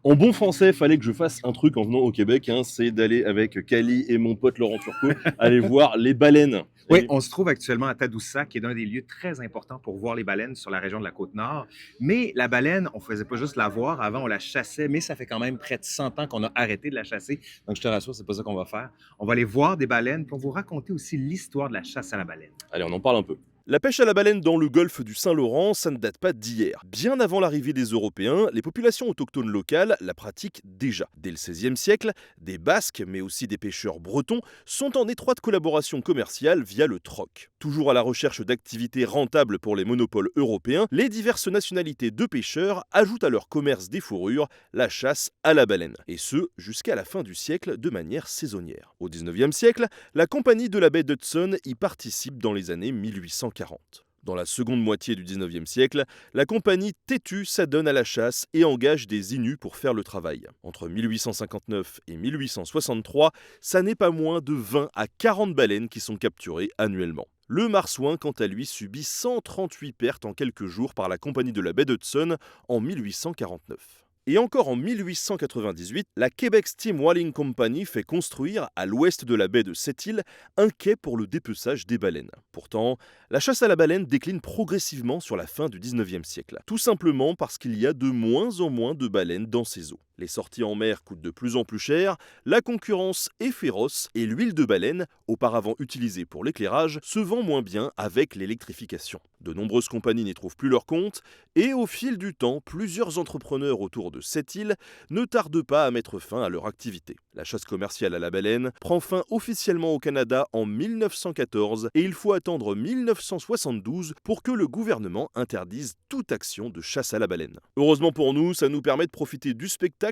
En bon français, fallait que je fasse un truc en venant au Québec, hein, c'est d'aller avec Cali et mon pote Laurent Turcot aller voir les baleines. Oui, Et on se trouve actuellement à Tadoussac, qui est un des lieux très importants pour voir les baleines sur la région de la Côte-Nord. Mais la baleine, on ne faisait pas juste la voir, avant on la chassait, mais ça fait quand même près de 100 ans qu'on a arrêté de la chasser. Donc je te rassure, c'est pas ça qu'on va faire. On va aller voir des baleines, puis on va vous raconter aussi l'histoire de la chasse à la baleine. allez, on en parle un peu. La pêche à la baleine dans le golfe du Saint-Laurent, ça ne date pas d'hier. Bien avant l'arrivée des Européens, les populations autochtones locales la pratiquent déjà. Dès le XVIe siècle, des Basques, mais aussi des pêcheurs bretons, sont en étroite collaboration commerciale via le troc. Toujours à la recherche d'activités rentables pour les monopoles européens, les diverses nationalités de pêcheurs ajoutent à leur commerce des fourrures la chasse à la baleine. Et ce, jusqu'à la fin du siècle de manière saisonnière. Au XIXe siècle, la compagnie de la baie d'Hudson y participe dans les années 1840. Dans la seconde moitié du XIXe siècle, la compagnie Tétu s'adonne à la chasse et engage des Inuits pour faire le travail. Entre 1859 et 1863, ça n'est pas moins de 20 à 40 baleines qui sont capturées annuellement. Le marsouin, quant à lui, subit 138 pertes en quelques jours par la compagnie de la baie d'Hudson en 1849. Et encore en 1898, la Quebec Steam Whaling Company fait construire, à l'ouest de la baie de Sept-Îles, un quai pour le dépeçage des baleines. Pourtant, la chasse à la baleine décline progressivement sur la fin du 19e siècle, tout simplement parce qu'il y a de moins en moins de baleines dans ces eaux. Les sorties en mer coûtent de plus en plus cher, la concurrence est féroce et l'huile de baleine, auparavant utilisée pour l'éclairage, se vend moins bien avec l'électrification. De nombreuses compagnies n'y trouvent plus leur compte et au fil du temps, plusieurs entrepreneurs autour de cette île ne tardent pas à mettre fin à leur activité. La chasse commerciale à la baleine prend fin officiellement au Canada en 1914 et il faut attendre 1972 pour que le gouvernement interdise toute action de chasse à la baleine. Heureusement pour nous, ça nous permet de profiter du spectacle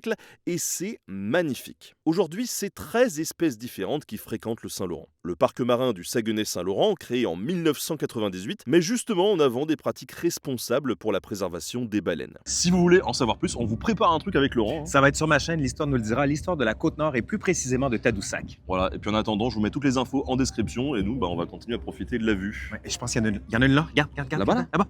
et c'est magnifique. Aujourd'hui, c'est 13 espèces différentes qui fréquentent le Saint-Laurent. Le parc marin du Saguenay-Saint-Laurent, créé en 1998, met justement en avant des pratiques responsables pour la préservation des baleines. Si vous voulez en savoir plus, on vous prépare un truc avec Laurent, hein. Ça va être sur ma chaîne, l'histoire nous le dira, l'histoire de la Côte-Nord et plus précisément de Tadoussac. Voilà, et puis en attendant, je vous mets toutes les infos en description et nous, on va continuer à profiter de la vue. Ouais, et je pense qu'il y en a une là. Regarde, regarde, regarde. Là-bas, là? Là-bas.